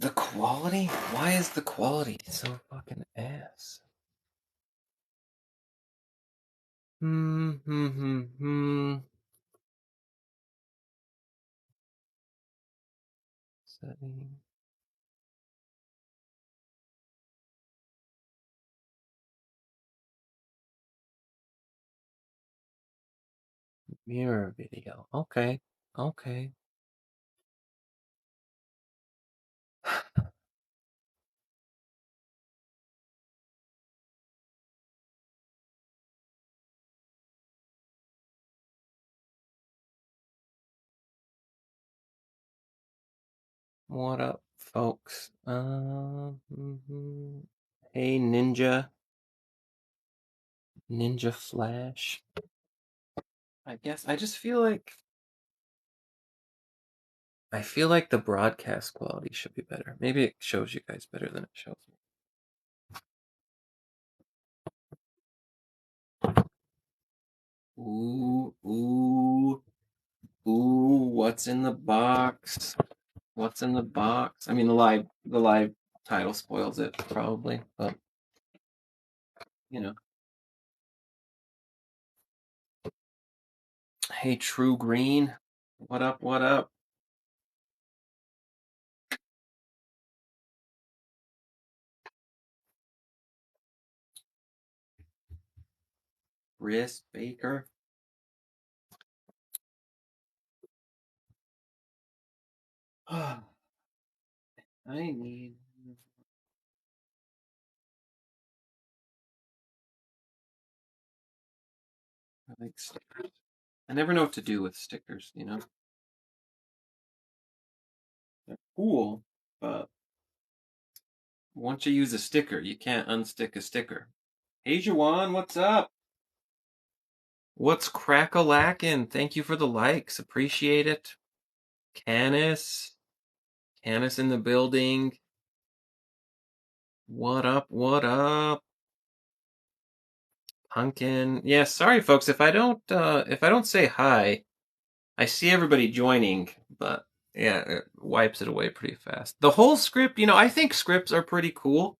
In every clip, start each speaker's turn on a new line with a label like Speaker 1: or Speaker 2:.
Speaker 1: The quality? Why is the quality so fucking ass? Setting. Mirror video. Okay. Okay. What up, folks? Hey, Ninja. Ninja Flash. I guess I just feel like the broadcast quality should be better. Maybe it shows you guys better than it shows me. Ooh, ooh, ooh, what's in the box? What's in the box? I mean, the live title spoils it probably, but you know. Hey, True Green, what up? What up? Briss Baker. I need. I like stickers. I never know what to do with stickers. You know, they're cool, but once you use a sticker, you can't unstick a sticker. Hey, Juwan, what's up? What's crack-a-lackin'? Thank you for the likes. Appreciate it. Canis. Canis in the building. What up? What up? Pumpkin. Yeah, sorry folks, if I don't say hi, I see everybody joining, but yeah, it wipes it away pretty fast. The whole script, I think scripts are pretty cool.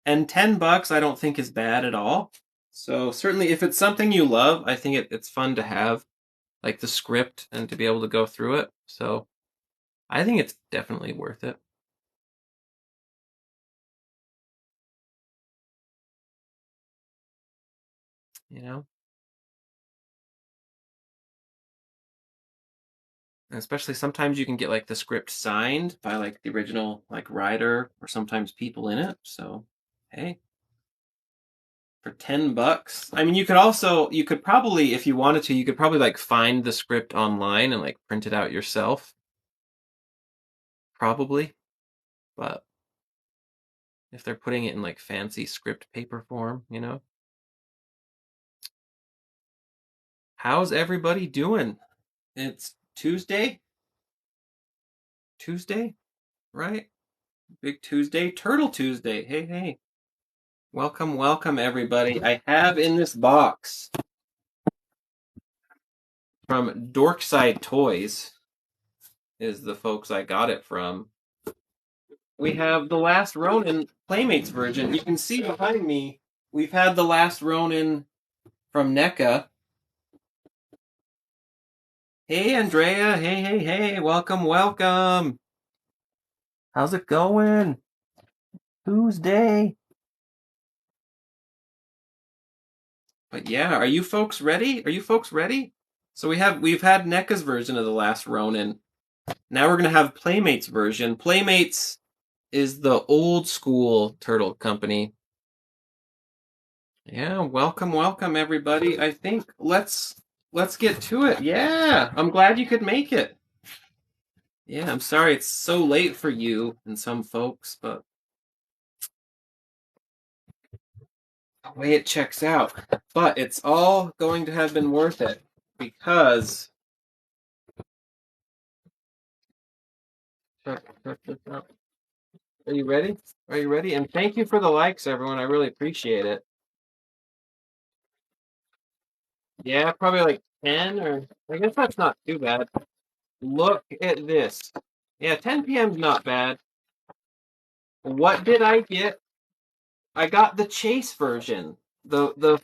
Speaker 1: And $10 I don't think is bad at all. So certainly if it's something you love, I think it's fun to have like the script and to be able to go through it. So I think it's definitely worth it. You know? And especially sometimes you can get like the script signed by like the original like writer or sometimes people in it. So hey, for $10. I mean, you could probably, if you wanted to, you could probably like find the script online and like print it out yourself. Probably. But if they're putting it in like fancy script paper form, How's everybody doing? It's Tuesday? Tuesday, right? Big Tuesday, Turtle Tuesday. Hey, hey. Welcome, welcome, everybody. I have in this box from Dorkside Toys, is the folks I got it from. We have the Last Ronin Playmates version. You can see behind me, we've had the Last Ronin from NECA. Hey, Andrea. Hey, hey, hey. Welcome, welcome. How's it going? Tuesday. But yeah, are you folks ready? Are you folks ready? So we've had NECA's version of the Last Ronin. Now we're gonna have Playmates version. Playmates is the old school turtle company. Yeah, welcome, welcome everybody. I think let's get to it. Yeah, I'm glad you could make it. Yeah, I'm sorry it's so late for you and some folks, but the way it checks out. But it's all going to have been worth it because are you ready? Are you ready? And thank you for the likes, everyone. I really appreciate it. Yeah, probably like 10 or I guess that's not too bad. Look at this. Yeah, 10 p.m. is not bad. What did I get? I got the chase version. The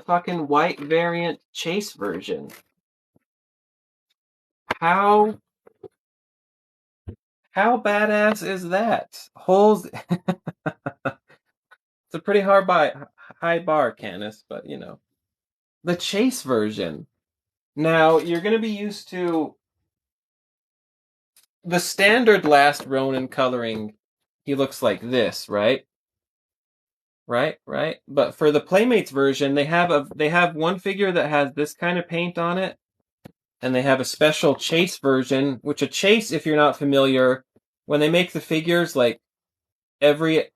Speaker 1: fucking white variant chase version. How how badass is that? Holes. It's a pretty high bar, Canis, but you know. The chase version. Now, you're going to be used to the standard Last Ronin coloring. He looks like this, right? Right. But for the Playmates version, they have one figure that has this kind of paint on it, and they have a special chase version, which a chase, if you're not familiar, when they make the figures, like every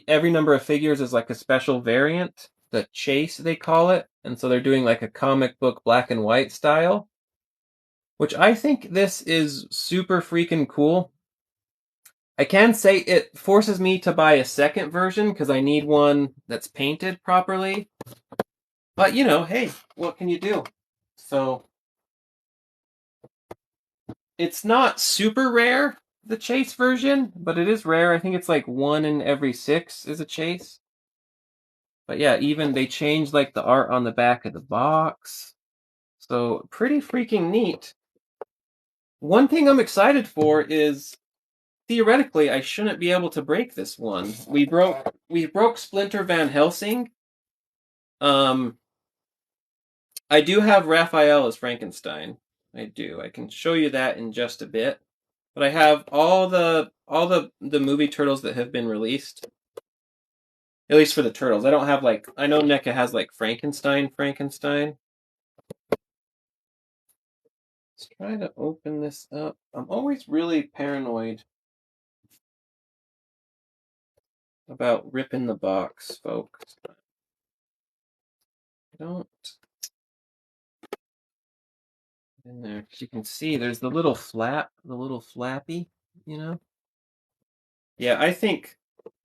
Speaker 1: every number of figures is like a special variant. The chase they call it, and so they're doing like a comic book black and white style, which I think this is super freaking cool. I can say it forces me to buy a second version because I need one that's painted properly. But you know, hey, what can you do? So it's not super rare, the chase version, but it is rare. I think it's like 1 in every 6 is a chase. But yeah, even they changed like the art on the back of the box. So pretty freaking neat. One thing I'm excited for is theoretically I shouldn't be able to break this one. We broke Splinter Van Helsing. Um I do have Raphael as Frankenstein. I do. I can show you that in just a bit. But I have all the movie turtles that have been released. At least for the turtles. I don't have like I know NECA has like Frankenstein. Let's try to open this up. I'm always really paranoid about ripping the box, folks. Don't in there. As you can see, there's the little flap, the little flappy, you know? Yeah, I think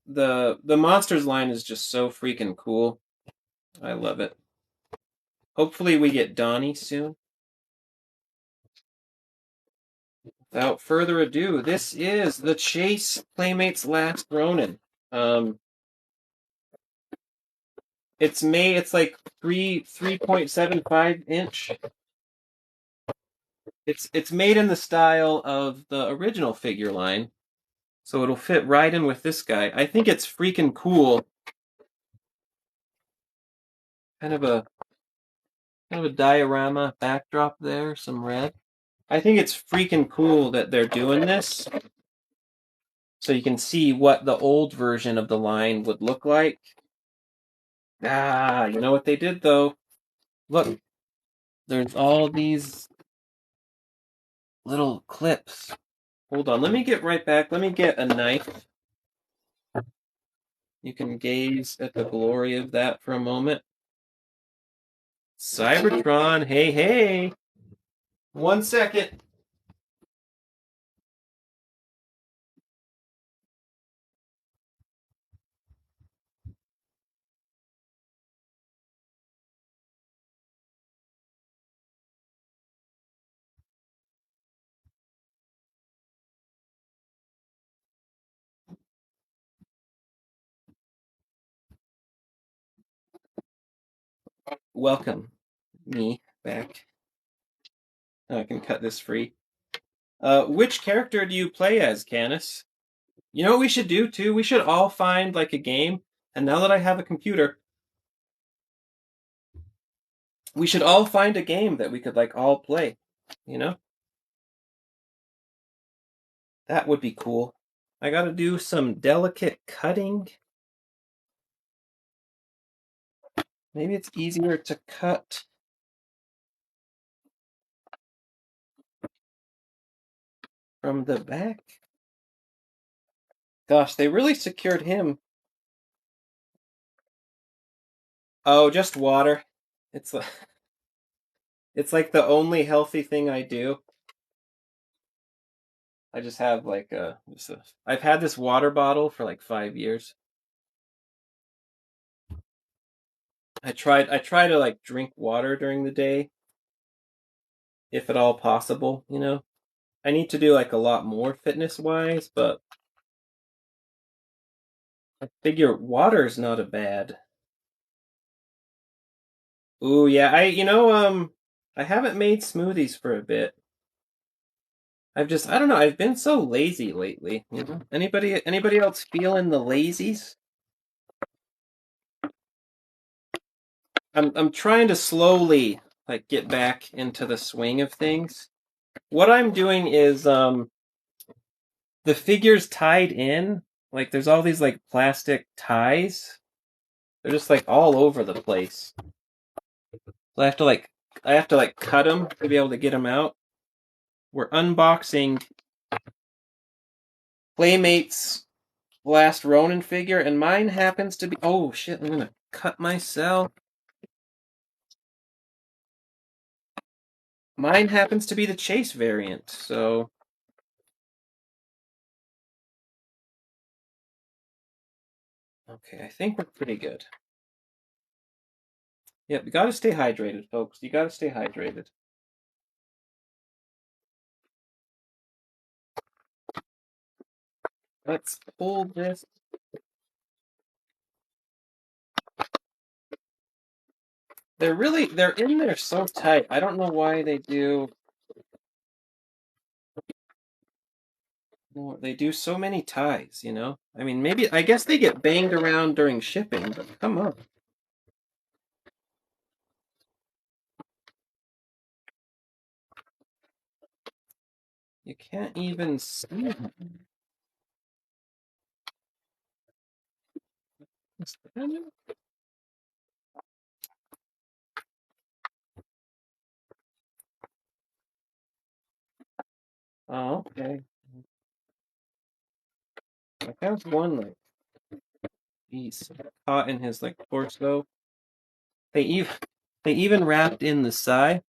Speaker 1: the Monsters line is just so freaking cool. I love it. Hopefully we get Donnie soon. Without further ado, this is the Chase Playmates Last Ronin. Um, it's like 3.75 inch. It's made in the style of the original figure line, so it'll fit right in with this guy. I think it's freaking cool. Kind of a diorama backdrop there, some red. I think it's freaking cool that they're doing this, so you can see what the old version of the line would look like. Ah, you know what they did though? Look, there's all these little clips. Hold on, let me get right back. Let me get a knife. You can gaze at the glory of that for a moment. Cybertron, hey, hey. 1 second. Welcome me back. I can cut this free. Which character do you play as, Canis? You know what we should do too? We should all find like a game. And now that I have a computer, we should all find a game that we could like all play. You know? That would be cool. I gotta do some delicate cutting. Maybe it's easier to cut from the back. Gosh, they really secured him. Oh, just water. It's like it's like the only healthy thing I do. I just have like I've had this water bottle for like 5 years. I try to like drink water during the day, if at all possible, you know. I need to do like a lot more fitness wise, but I figure water's not a bad. Ooh, yeah. I haven't made smoothies for a bit. I don't know. I've been so lazy lately. You know, anybody else feeling the lazies? I'm trying to slowly like get back into the swing of things. What I'm doing is the figures tied in, like there's all these like plastic ties. They're just like all over the place. So I have to like cut them to be able to get them out. We're unboxing Playmates Last Ronin figure, and mine happens to be. Oh shit! I'm gonna cut myself. Mine happens to be the Chase variant, so okay, I think we're pretty good. Yep, you gotta stay hydrated, folks. You gotta stay hydrated. Let's pull this. They're in there so tight. I don't know why they do. They do so many ties, you know? I mean, maybe, I guess they get banged around during shipping, but come on. You can't even see them. Oh, okay. I found one, like, he's caught in his, like, torso. They even, they even wrapped in the side.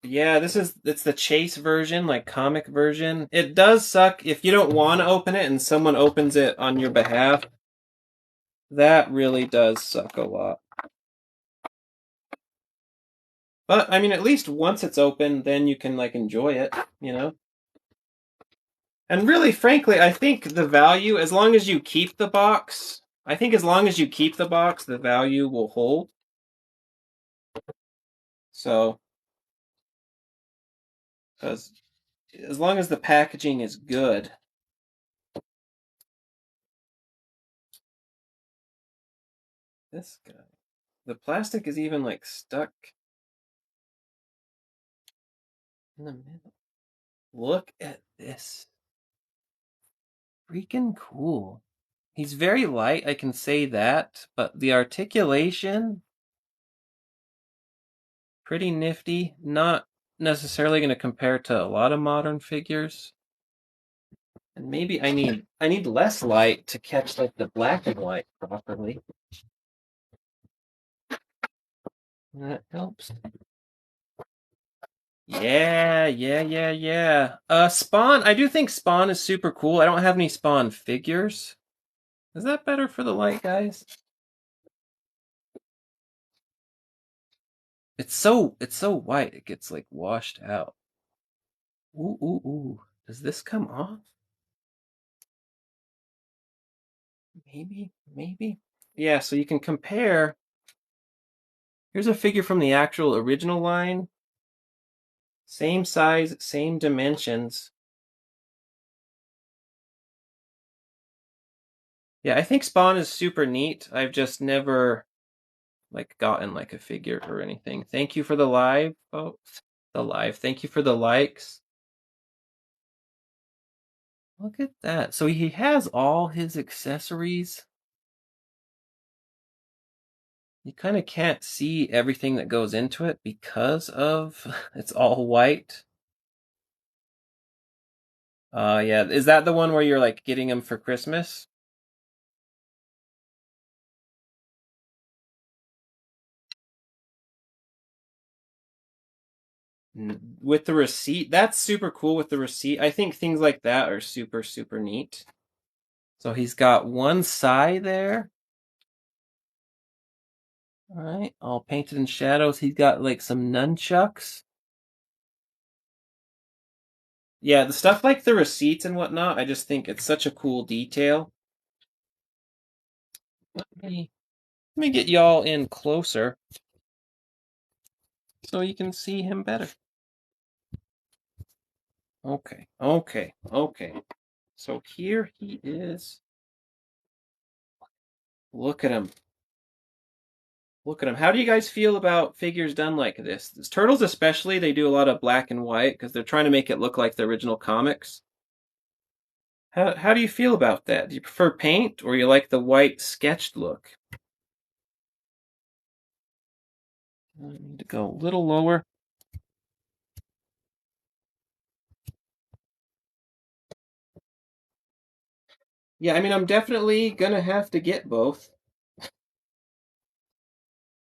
Speaker 1: Yeah, it's the Chase version, like comic version. It does suck if you don't want to open it and someone opens it on your behalf. That really does suck a lot. But I mean, at least once it's open, then you can like enjoy it, you know? And really, frankly, I think the value, as long as you keep the box, I think as long as you keep the box, the value will hold. So, as long as the packaging is good. This guy. The plastic is even like stuck in the middle. Look at this. Freaking cool. He's very light, I can say that, but the articulation, pretty nifty. Not necessarily going to compare to a lot of modern figures. And maybe I need less light to catch like the black and white properly. That helps. Yeah, yeah, yeah, yeah. Spawn, I do think Spawn is super cool. I don't have any Spawn figures. Is that better for the light, guys? It's so white it gets like washed out. Ooh, ooh, ooh. Does this come off? Maybe, maybe. Yeah, so you can compare. Here's a figure from the actual original line. Same size, same dimensions. Yeah, I think Spawn is super neat. I've just never like gotten like a figure or anything. Thank you for the live, folks. The live. Thank you for the likes. Look at that. So he has all his accessories. You kind of can't see everything that goes into it because of it's all white. Yeah, is that the one where you're like getting them for Christmas? With the receipt, that's super cool with the receipt. I think things like that are super super neat. So he's got one side there. All right, all painted in shadows. He's got like some nunchucks. Yeah, the stuff like the receipts and whatnot, I just think it's such a cool detail. Let me get y'all in closer so you can see him better. Okay, okay, okay. So here he is. Look at him. Look at him. How do you guys feel about figures done like this? Turtles especially, they do a lot of black and white because they're trying to make it look like the original comics. How do you feel about that? Do you prefer paint or you like the white sketched look? I need to go a little lower. Yeah, I mean, I'm definitely gonna have to get both.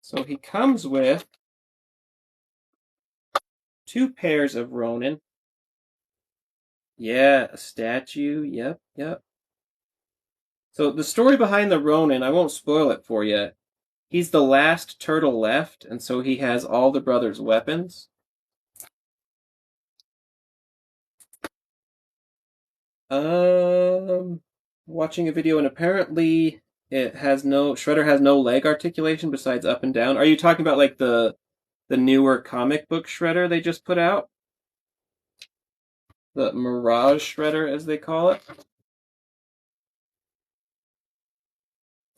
Speaker 1: So he comes with 2 pairs of Ronin. Yeah, a statue. Yep, yep. So the story behind the Ronin, I won't spoil it for you. He's the last turtle left, and so he has all the brothers' weapons. Um, Watching a video, and apparently it has no Shredder has no leg articulation besides up and down. Are you talking about like the newer comic book Shredder they just put out? The Mirage Shredder, as they call it.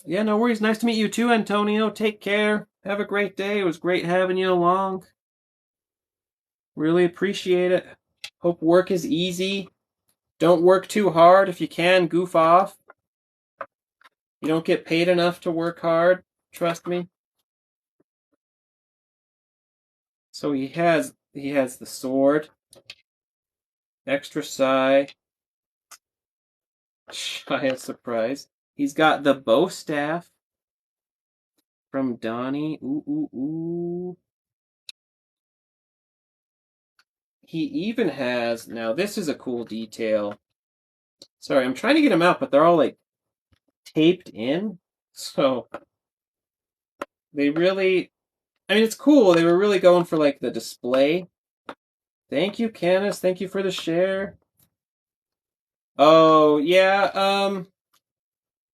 Speaker 1: Yeah, no worries. Nice to meet you too, Antonio. Take care. Have a great day. It was great having you along. Really appreciate it. Hope work is easy. Don't work too hard. If you can, goof off. You don't get paid enough to work hard. Trust me. So he has the sword, extra psi, shy of surprise. He's got the bow staff from Donnie. Ooh ooh ooh. He even has, now this is a cool detail. Sorry, I'm trying to get them out, but they're all like taped in. So they really, I mean, it's cool. They were really going for like the display. Thank you, Canis. Thank you for the share. Oh, yeah.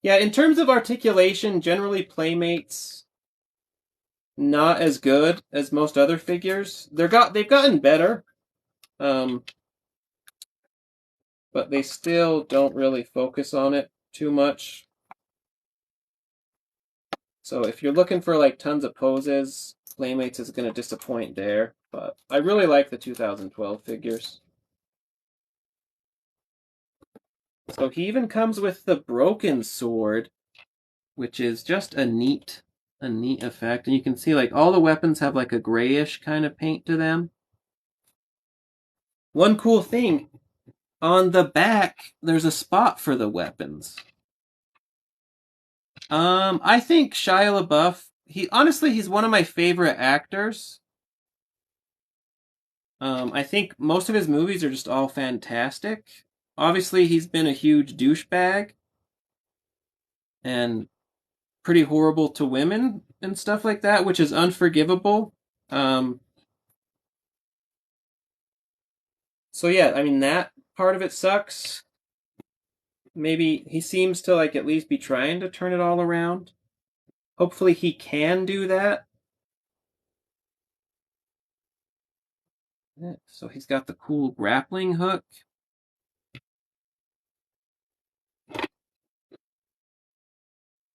Speaker 1: Yeah, in terms of articulation, generally Playmates not as good as most other figures. They've gotten better. Um, but they still don't really focus on it too much. So if you're looking for like tons of poses, Playmates is going to disappoint there. But I really like the 2012 figures. So he even comes with the broken sword, which is just a neat effect. And you can see like all the weapons have like a grayish kind of paint to them. One cool thing, on the back, there's a spot for the weapons. I think Shia LaBeouf, he's one of my favorite actors. I think most of his movies are just all fantastic. Obviously, he's been a huge douchebag and pretty horrible to women and stuff like that, which is unforgivable. Um, so yeah, I mean that part of it sucks. Maybe he seems to like at least be trying to turn it all around. Hopefully he can do that. Yeah, so he's got the cool grappling hook.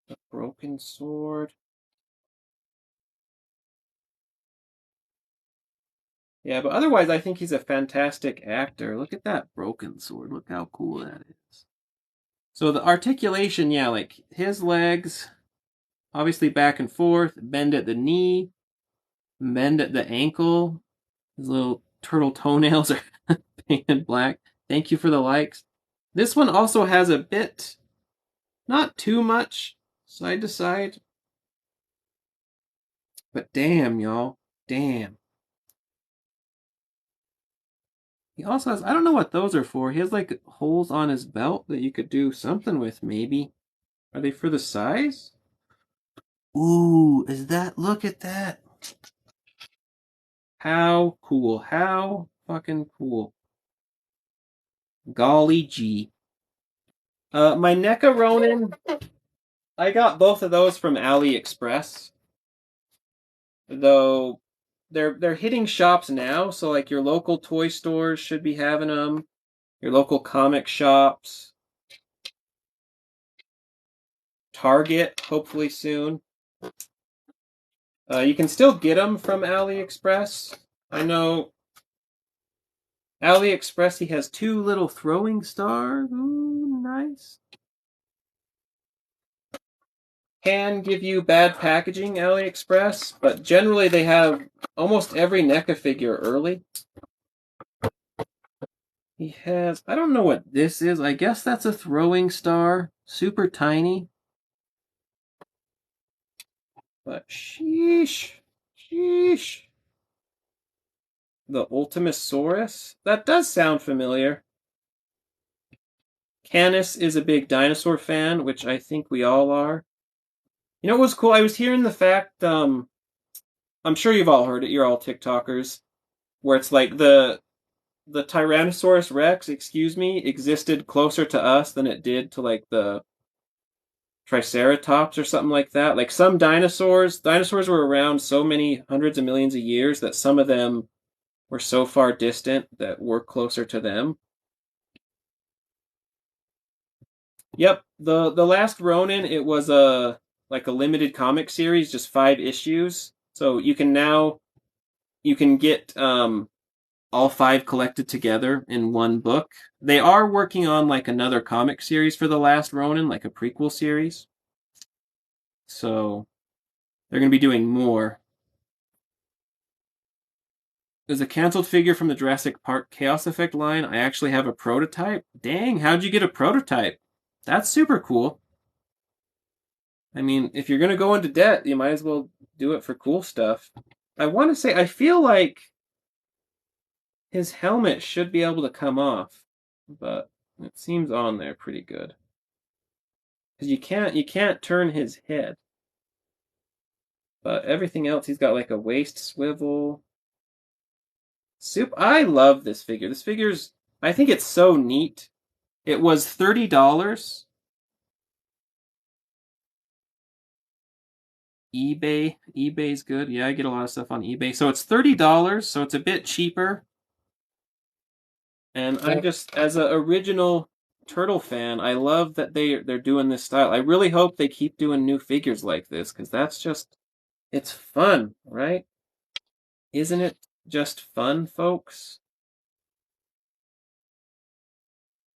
Speaker 1: The broken sword. Yeah, but otherwise, I think he's a fantastic actor. Look at that broken sword. Look how cool that is. So the articulation, yeah, like his legs, obviously back and forth, bend at the knee, bend at the ankle. His little turtle toenails are painted black. Thank you for the likes. This one also has a bit, not too much, side to side. But damn, y'all. Damn. He also has, I don't know what those are for. He has like holes on his belt that you could do something with, maybe. Are they for the size? Ooh, is that, look at that. How cool. How fucking cool. Golly gee. My NECA Ronin, I got both of those from AliExpress. Though they're hitting shops now, so like your local toy stores should be having them, your local comic shops, Target hopefully soon. You can still get them from AliExpress. I know AliExpress, he has two little throwing stars. Ooh, nice. Can give you bad packaging, AliExpress, but generally they have almost every NECA figure early. He has, I don't know what this is. I guess that's a throwing star. Super tiny. But sheesh. Sheesh. The Ultimasaurus? That does sound familiar. Canis is a big dinosaur fan, which I think we all are. You know what was cool? I was hearing the fact, I'm sure you've all heard it, you're all TikTokers, where it's like the Tyrannosaurus Rex, excuse me, existed closer to us than it did to like the Triceratops or something like that. Like some dinosaurs were around so many hundreds of millions of years that some of them were so far distant that we're closer to them. Yep, the Last Ronin, it was a like a limited comic series, just 5 issues. So you can get all 5 collected together in one book. They are working on like another comic series for the Last Ronin, like a prequel series. So they're going to be doing more. There's a canceled figure from the Jurassic Park Chaos Effect line. I actually have a prototype. Dang, how'd you get a prototype? That's super cool. I mean, if you're going to go into debt, you might as well do it for cool stuff. I want to say, I feel like his helmet should be able to come off, but it seems on there pretty good. Because you can't turn his head. But everything else, he's got like a waist swivel. I love this figure. This figure's, I think it's so neat. It was $30. eBay's good. Yeah, I get a lot of stuff on eBay. So it's $30, so it's a bit cheaper. And I'm just, as an original Turtle fan, I love that they're doing this style. I really hope they keep doing new figures like this, because that's just, it's fun, right? Isn't it just fun, folks?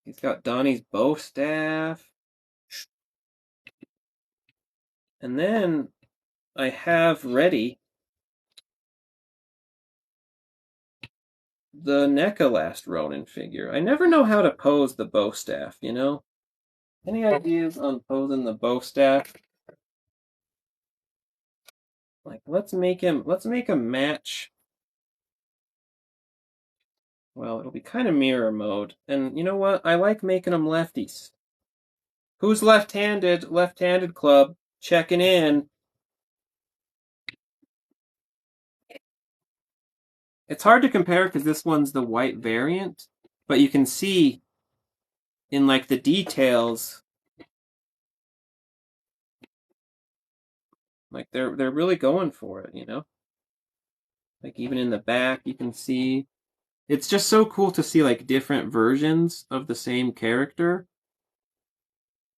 Speaker 1: He's got Donnie's bow staff. And then I have ready the NECA Last Ronin figure. I never know how to pose the bow staff, you know? Any ideas on posing the bow staff? Like, let's make him match. Well, it'll be kind of mirror mode. And you know what? I like making them lefties. Who's left-handed? Left-handed club. Checking in. It's hard to compare because this one's the white variant, but you can see in like the details, like they're really going for it, you know? Like even in the back, you can see it's just so cool to see like different versions of the same character.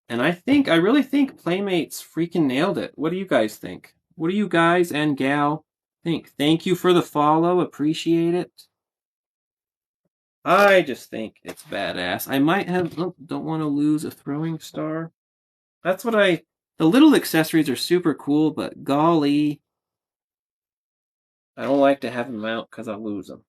Speaker 1: And I really think Playmates freaking nailed it. What do you guys think? What do you guys and gal think? Thank you for the follow. Appreciate it. I just think it's badass. I might have, oh, don't want to lose a throwing star. That's what the little accessories are super cool, but golly, I don't like to have them out because I'll lose them.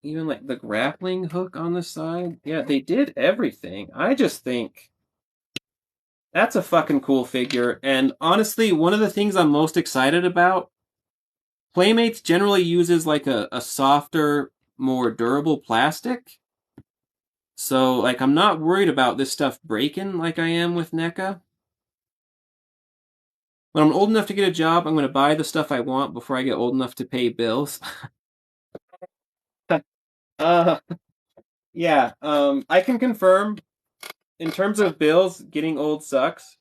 Speaker 1: Even like the grappling hook on the side. Yeah, they did everything. I just think that's a fucking cool figure. And honestly, one of the things I'm most excited about, Playmates generally uses like a softer, more durable plastic. So like I'm not worried about this stuff breaking like I am with NECA. When I'm old enough to get a job, I'm going to buy the stuff I want before I get old enough to pay bills. Yeah, I can confirm in terms of bills, getting old sucks.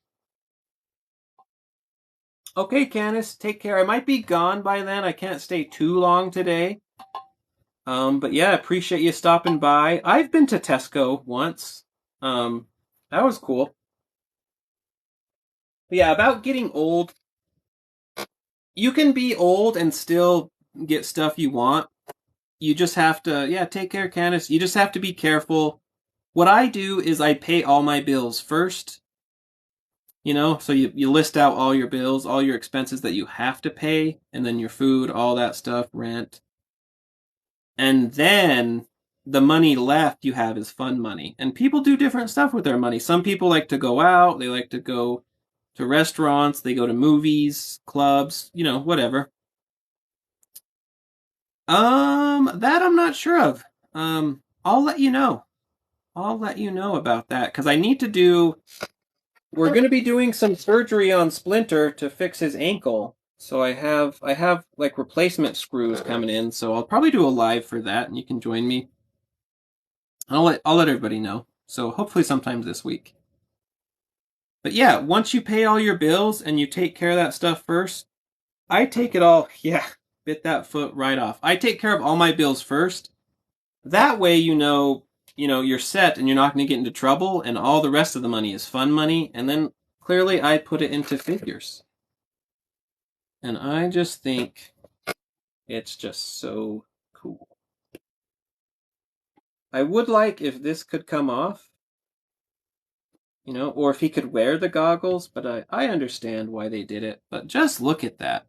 Speaker 1: Okay, Candice, take care. I might be gone by then. I can't stay too long today. But yeah, appreciate you stopping by. I've been to Tesco once. Um, that was cool. But yeah, about getting old, you can be old and still get stuff you want. You just have to, yeah, take care, Candice. You just have to be careful. What I do is I pay all my bills first, so you list out all your bills, all your expenses that you have to pay, and then your food, all that stuff, rent. And then the money left you have is fun money. And people do different stuff with their money. Some people like to go out, they like to go to restaurants, they go to movies, clubs, whatever. That I'm not sure of. I'll let you know. I'll let you know about that because I need to do. We're going to be doing some surgery on Splinter to fix his ankle. So I have like replacement screws coming in. So I'll probably do a live for that, and you can join me. I'll let everybody know. So hopefully sometime this week. But yeah, once you pay all your bills and you take care of that stuff first, I take it all. Yeah, bit that foot right off. I take care of all my bills first. That way, you're set and you're not going to get into trouble, and all the rest of the money is fun money. And then clearly, I put it into figures, and I just think it's just so cool. I would like if this could come off, or if he could wear the goggles. But I understand why they did it. But just look at that.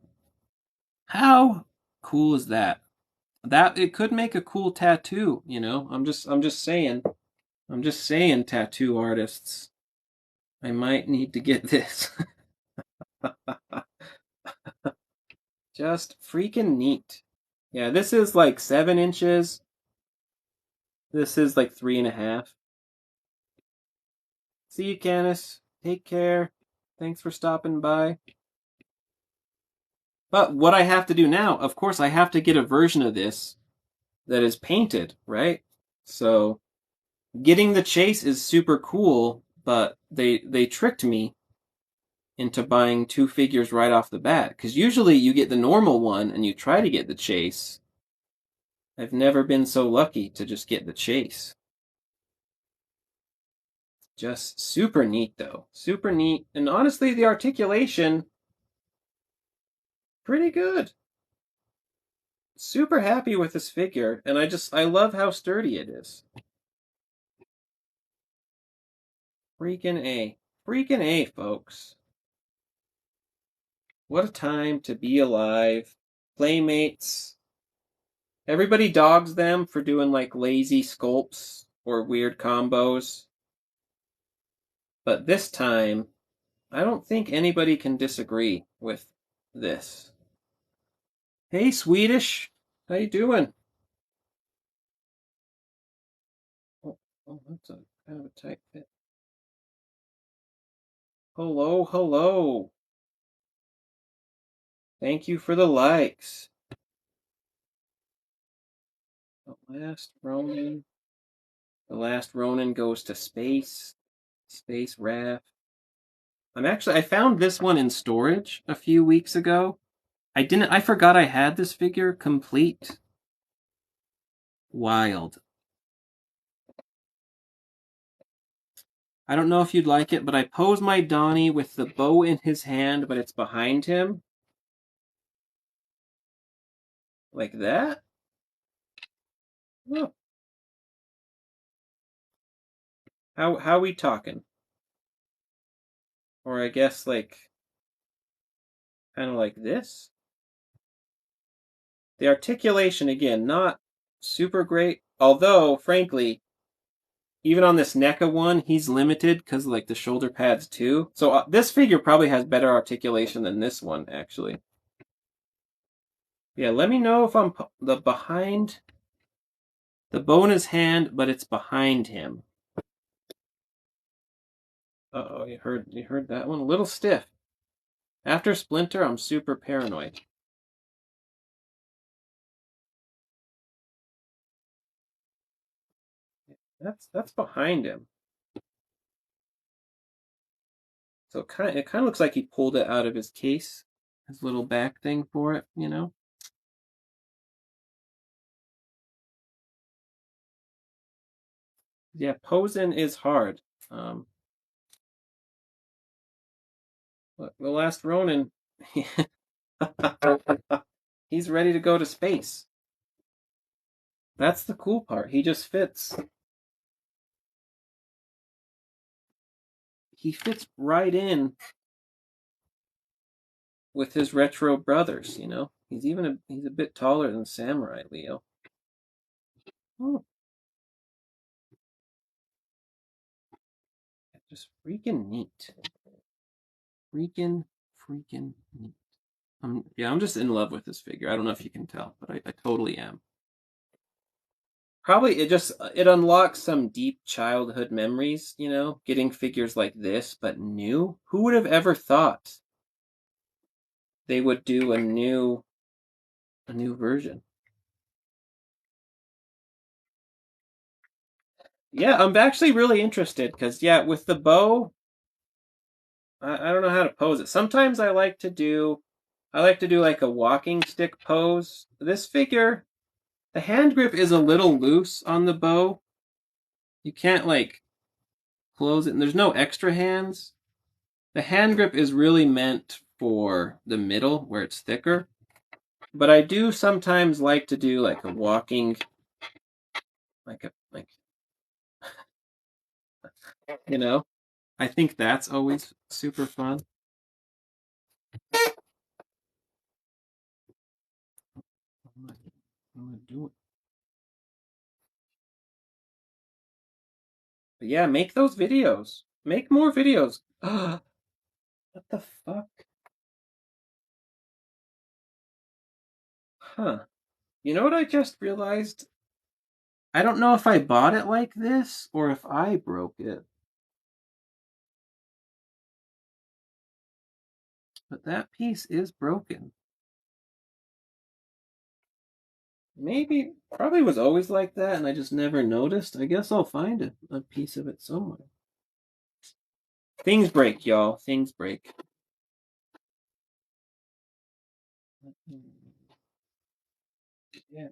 Speaker 1: How cool is that? That it could make a cool tattoo. I'm just saying. I'm just saying, tattoo artists. I might need to get this. Just freaking neat. Yeah, this is like 7 inches. This is like 3.5. See you, Canis. Take care. Thanks for stopping by. But what I have to do now, of course, I have to get a version of this that is painted, right? So getting the chase is super cool, but they tricked me into buying two figures right off the bat. Because usually you get the normal one and you try to get the chase. I've never been so lucky to just get the chase. Just super neat, though. Super neat. And honestly, the articulation, pretty good. Super happy with this figure. And I love how sturdy it is. Freaking A. Freaking A, folks. What a time to be alive. Playmates. Everybody dogs them for doing like lazy sculpts or weird combos. But this time, I don't think anybody can disagree with this. Hey, Swedish. How you doing? Oh, that's a kind of a tight fit. Hello, hello. Thank you for the likes. The last Ronin. The last Ronin goes to space. Space Raft. I found this one in storage a few weeks ago. I forgot I had this figure complete. Wild. I don't know if you'd like it, but I pose my Donnie with the bow in his hand, but it's behind him. Like that? Oh. How we talking? Or I guess like kind of like this? The articulation, again, not super great. Although, frankly, even on this NECA one, he's limited because like the shoulder pads too. So this figure probably has better articulation than this one, actually. Yeah, let me know if I'm the behind the bow in his hand, but it's behind him. Uh-oh, you heard that one? A little stiff. After Splinter, I'm super paranoid. That's behind him. So it kind of looks like he pulled it out of his case, his little back thing for it, you know. Yeah, posing is hard. Um, the Last Ronin, he's ready to go to space. That's the cool part. He just fits. He fits right in with his retro brothers. You know, he's a bit taller than Samurai Leo. Oh, just freaking neat. Freaking neat. Yeah, I'm just in love with this figure. I don't know if you can tell, but I totally am. Probably it unlocks some deep childhood memories, you know, getting figures like this, but new. Who would have ever thought they would do a new version? Yeah, I'm actually really interested because yeah, with the bow, I don't know how to pose it. Sometimes I like to do like a walking stick pose. This figure, the hand grip is a little loose on the bow. You can't like close it, and there's no extra hands. The hand grip is really meant for the middle where it's thicker. But I do sometimes like to do like a walking, like you know. I think that's always super fun. I'm gonna do it. But yeah, make those videos. Make more videos. What the fuck? Huh. You know what I just realized? I don't know if I bought it like this or if I broke it. But that piece is broken. Maybe, probably was always like that and I just never noticed. I guess I'll find a piece of it somewhere. Things break, y'all. Things break. Yeah.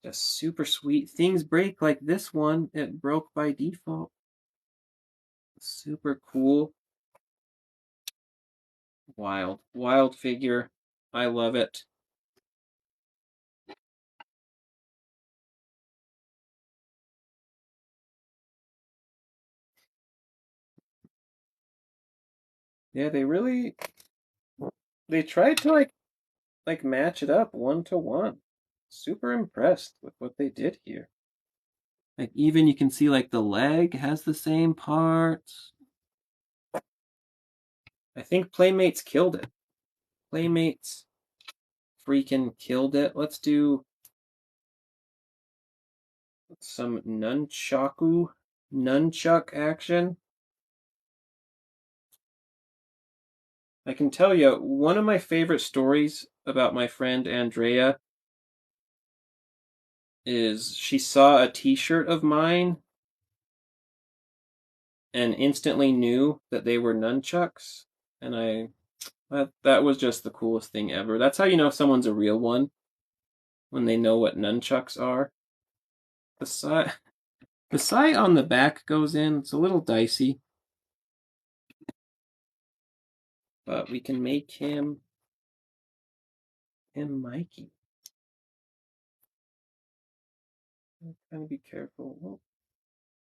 Speaker 1: Just super sweet. Things break like this one. It broke by default. Super cool. Wild. Wild figure. I love it. Yeah, they tried to like match it up 1 to 1. Super impressed with what they did here. Like even you can see like the leg has the same parts. I think Playmates killed it. Playmates freaking killed it. Let's do some nunchuck action. I can tell you one of my favorite stories about my friend Andrea is she saw a t-shirt of mine and instantly knew that they were nunchucks, and that was just the coolest thing ever. That's how you know if someone's a real one, when they know what nunchucks are. The sight the sight on the back goes in. It's a little dicey, but we can make him Mikey. Kind of be careful. Oh,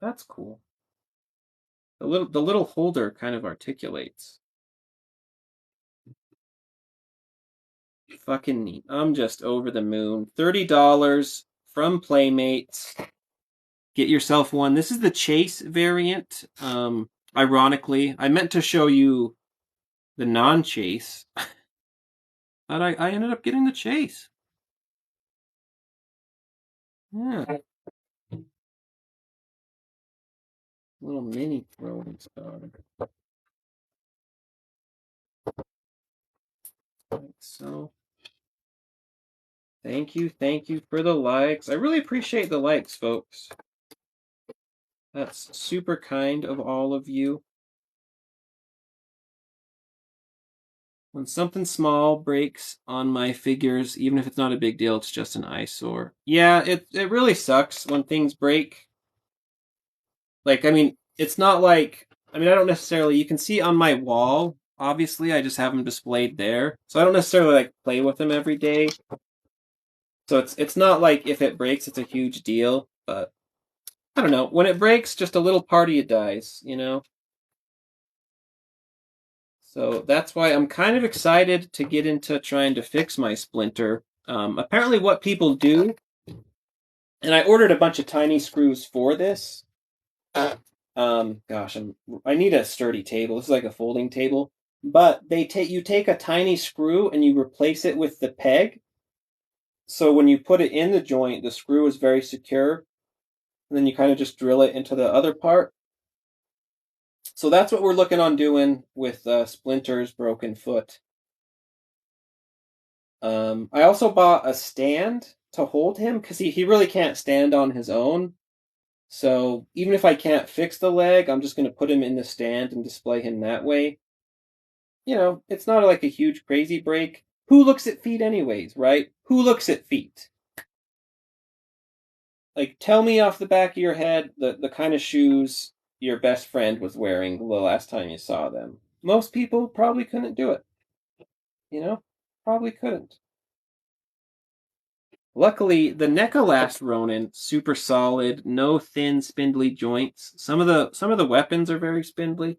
Speaker 1: that's cool. The little holder kind of articulates. Fucking neat. I'm just over the moon. $30 from Playmates. Get yourself one. This is the Chase variant. Ironically, I meant to show you the non-Chase, but I ended up getting the Chase. Yeah, little mini throwing star. Like so. Thank you for the likes. I really appreciate the likes, folks. That's super kind of all of you. When something small breaks on my figures, even if it's not a big deal, it's just an eyesore. Yeah, it really sucks when things break. Like, I mean, it's not like, I mean, I don't necessarily, you can see on my wall, obviously, I just have them displayed there. So I don't necessarily like play with them every day. So it's not like if it breaks, it's a huge deal, but I don't know. When it breaks, just a little part of you dies, you know? So that's why I'm kind of excited to get into trying to fix my splinter. Apparently, what people do, and I ordered a bunch of tiny screws for this. Gosh, I need a sturdy table. This is like a folding table, but you take a tiny screw and you replace it with the peg. So when you put it in the joint, the screw is very secure, and then you kind of just drill it into the other part. So that's what we're looking on doing with Splinter's broken foot. I also bought a stand to hold him because he really can't stand on his own. So even if I can't fix the leg, I'm just going to put him in the stand and display him that way. You know, it's not like a huge crazy break. Who looks at feet anyways, right? Who looks at feet? Like, tell me off the back of your head the kind of shoes your best friend was wearing the last time you saw them. Most people probably couldn't do it. You know? Probably couldn't. Luckily, the NECA Last Ronin, super solid, no thin, spindly joints. Some of the weapons are very spindly.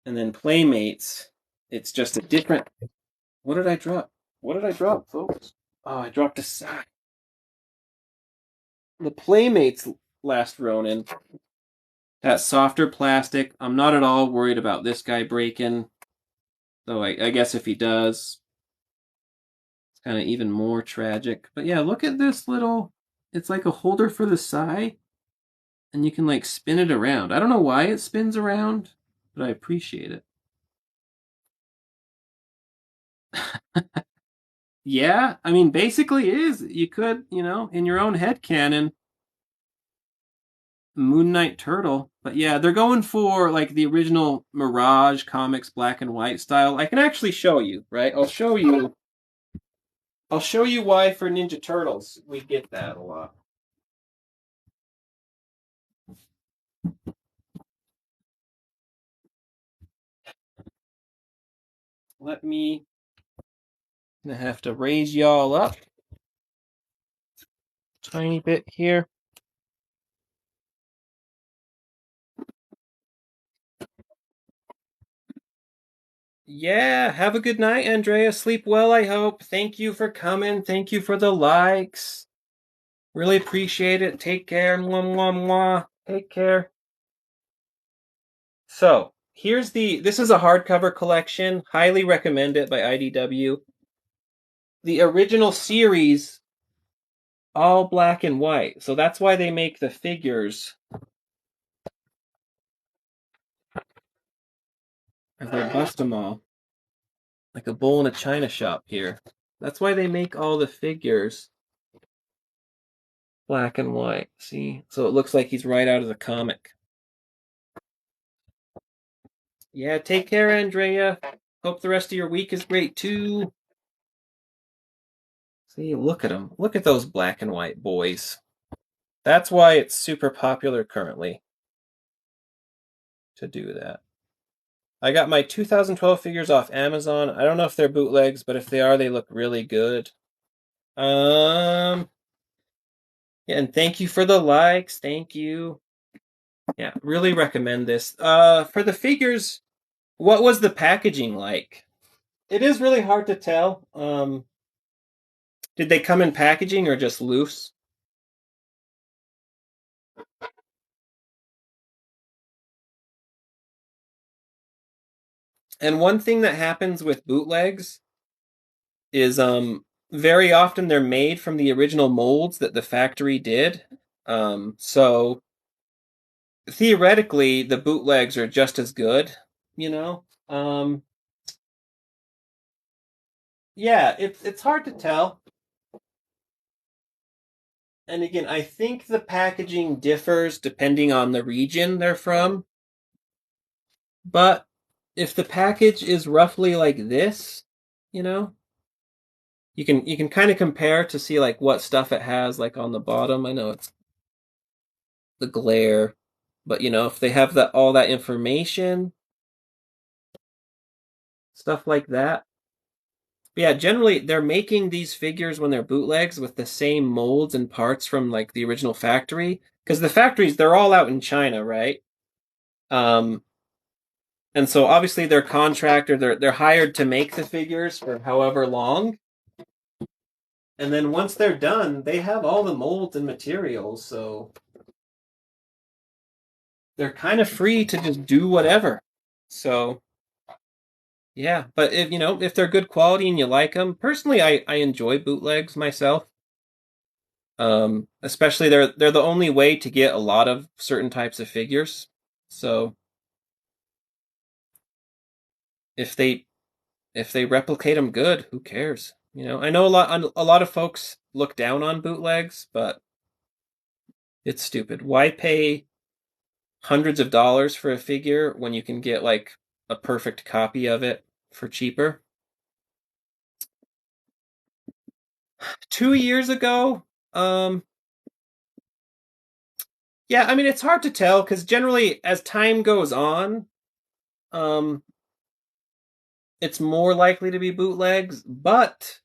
Speaker 1: And then Playmates, it's just a different. What did I drop? What did I drop, folks? Oh, I dropped a sack. The Playmates Last Ronin, that softer plastic. I'm not at all worried about this guy breaking. Though I guess if he does, it's kind of even more tragic. But yeah, look at this little. It's like a holder for the sai, and you can like spin it around. I don't know why it spins around, but I appreciate it. Yeah, I mean, basically is you could, in your own head canon, Moon Knight Turtle. But yeah, they're going for like the original Mirage Comics black and white style. I can actually show you, right? I'll show you. I'll show you why for Ninja Turtles we get that a lot. Let me. I have to raise y'all up tiny bit here. Yeah, have a good night, Andrea. Sleep well, I hope. Thank you for coming. Thank you for the likes. Really appreciate it. Take care. Mwah, mwah, mwah. Take care. So, this is a hardcover collection. Highly recommend it by IDW. The original series, all black and white. So that's why they make the figures as they bust them all. Like a bull in a china shop here. That's why they make all the figures black and white. See? So it looks like he's right out of the comic. Yeah, take care, Andrea. Hope the rest of your week is great too. See, look at them. Look at those black and white boys. That's why it's super popular currently to do that. I got my 2012 figures off Amazon. I don't know if they're bootlegs, but if they are, they look really good. Yeah, and thank you for the likes. Thank you. Yeah, really recommend this. For the figures, what was the packaging like? It is really hard to tell. Did they come in packaging or just loose? And one thing that happens with bootlegs is very often they're made from the original molds that the factory did. So theoretically the bootlegs are just as good, you know. Yeah, it's hard to tell. And again, I think the packaging differs depending on the region they're from. But if the package is roughly like this, you know, you can kind of compare to see like what stuff it has like on the bottom. I know it's the glare, but if they have that all that information, stuff like that. But yeah, generally they're making these figures when they're bootlegs with the same molds and parts from like the original factory because the factories they're all out in China, right? Um, and so obviously they're contractor, they're hired to make the figures for however long. And then once they're done, they have all the molds and materials, so they're kind of free to just do whatever. So yeah, but if they're good quality and you like them, personally, I enjoy bootlegs myself. Especially they're the only way to get a lot of certain types of figures. So if they if they replicate them good, who cares? I know a lot of folks look down on bootlegs, but it's stupid. Why pay hundreds of dollars for a figure when you can get like a perfect copy of it for cheaper? 2 years ago, um, yeah, I mean it's hard to tell because generally as time goes on, um, it's more likely to be bootlegs. But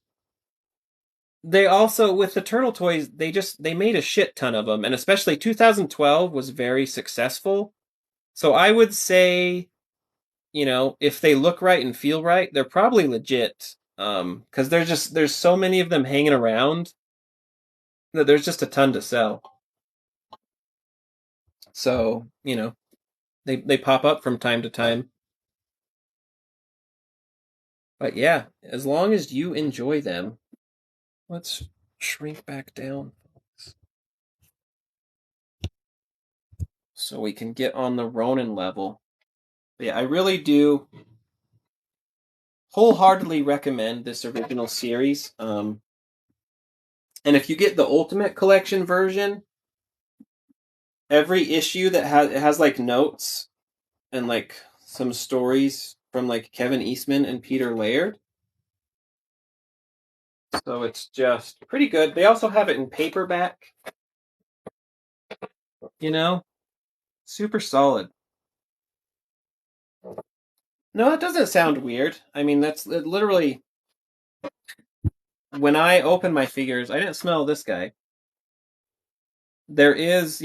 Speaker 1: they also with the turtle toys, they made a shit ton of them, and especially 2012 was very successful. So I would say if they look right and feel right, they're probably legit. Because there's so many of them hanging around that there's just a ton to sell. So they pop up from time to time. But yeah, as long as you enjoy them, let's shrink back down so we can get on the Ronin level. But yeah, I really do wholeheartedly recommend this original series. And if you get the Ultimate Collection version, every issue that has like notes and like some stories from like Kevin Eastman and Peter Laird. So it's just pretty good. They also have it in paperback, you know, super solid. No, that doesn't sound weird. I mean, that's literally when I open my figures, I didn't smell this guy. There is,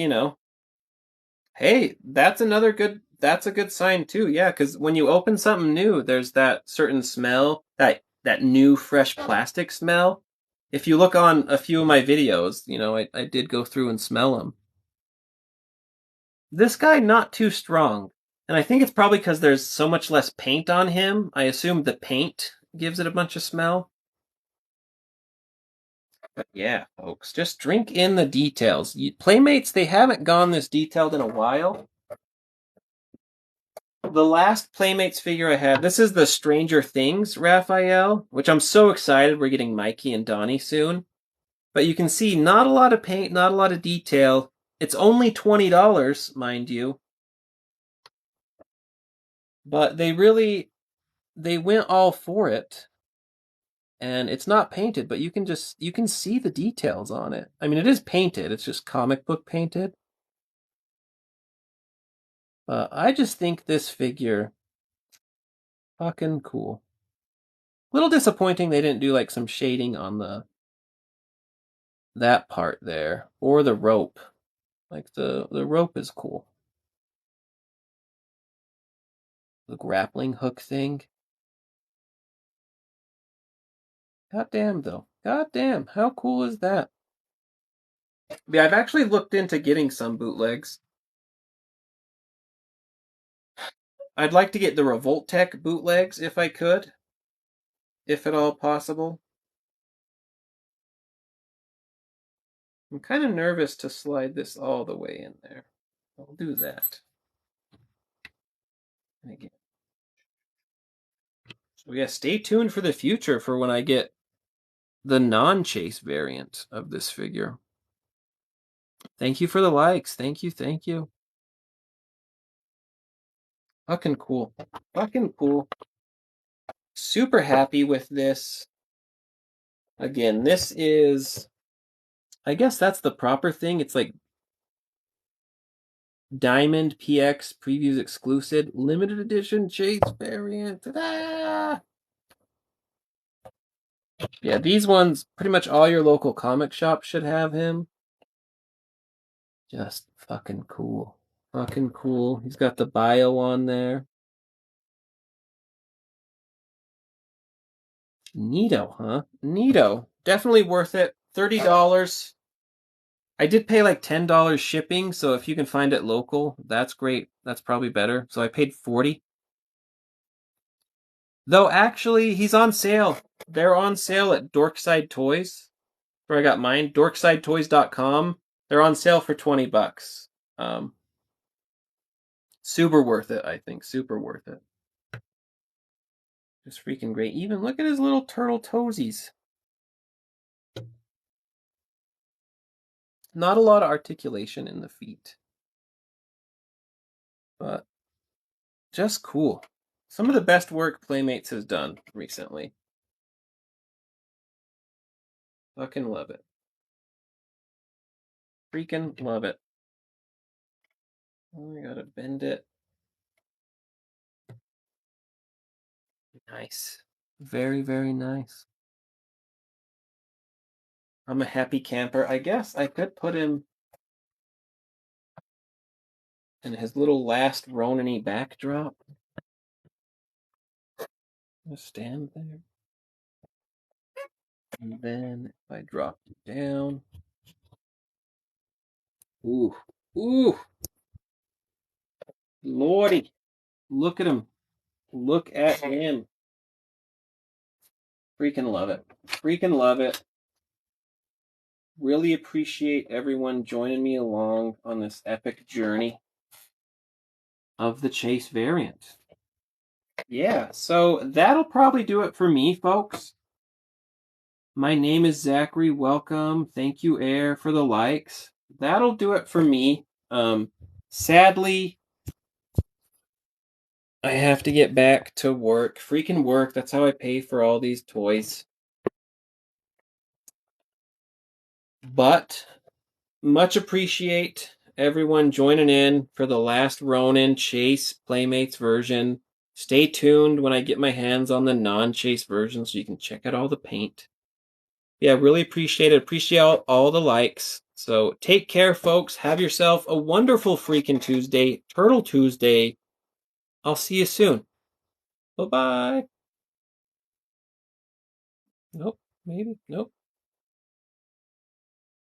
Speaker 1: hey, that's a good sign too. Yeah, because when you open something new, there's that certain smell, that new fresh plastic smell. If you look on a few of my videos, I did go through and smell them. This guy not too strong, and I think it's probably because there's so much less paint on him. I assume the paint gives it a bunch of smell. But yeah, folks, just drink in the details. Playmates, they haven't gone this detailed in a while. The last Playmates figure I had, this is the Stranger Things Raphael, which I'm so excited we're getting Mikey and Donnie soon. But you can see not a lot of paint, not a lot of detail. It's only $20, mind you. But they went all for it. And it's not painted, but you can see the details on it. I mean, it is painted. It's just comic book painted. I just think this figure fucking cool. Little disappointing they didn't do like some shading on that part there or the rope. Like the rope is cool. The grappling hook thing. God damn though. God damn. How cool is that? Yeah, I've actually looked into getting some bootlegs. I'd like to get the Revoltech bootlegs if I could, if at all possible. I'm kind of nervous to slide this all the way in there. I'll do that. Again. So yeah, stay tuned for the future for when I get the non-chase variant of this figure. Thank you for the likes. Thank you, thank you. Fucking cool. Fucking cool. Super happy with this. Again, this is, I guess that's the proper thing. It's like Diamond PX Previews Exclusive Limited Edition Chase variant. Ta-da! Yeah, these ones, pretty much all your local comic shops should have him. Just fucking cool. Fucking cool. He's got the bio on there. Neato, huh? Neato. Definitely worth it. $30. I did pay like $10 shipping, so if you can find it local, that's great. That's probably better. So I paid $40. Though actually, he's on sale. They're on sale at Dorkside Toys, where I got mine. DorksideToys.com. They're on sale for $20. Super worth it, I think. Super worth it. Just freaking great. Even look at his little turtle toesies. Not a lot of articulation in the feet, but just cool. Some of the best work Playmates has done recently. Fucking love it. Freaking love it. Oh, I gotta bend it. Nice. Very, very nice. I'm a happy camper. I guess I could put him in his little Last Ronin-y backdrop. Just stand there. And then if I drop it down. Ooh. Ooh. Lordy. Look at him. Look at him. Freaking love it. Freaking love it. Really appreciate everyone joining me along on this epic journey of the Chase variant. Yeah, so that'll probably do it for me, folks. My name is Zachary. Welcome. Thank you, Air, for the likes. That'll do it for me. Sadly, I have to get back to work. Freaking work. That's how I pay for all these toys. But much appreciate everyone joining in for the Last Ronin Chase Playmates version. Stay tuned when I get my hands on the non-Chase version so you can check out all the paint. Yeah, really appreciate it. Appreciate all the likes. So take care, folks. Have yourself a wonderful freaking Tuesday, Turtle Tuesday. I'll see you soon. Bye-bye. Nope, maybe. Nope.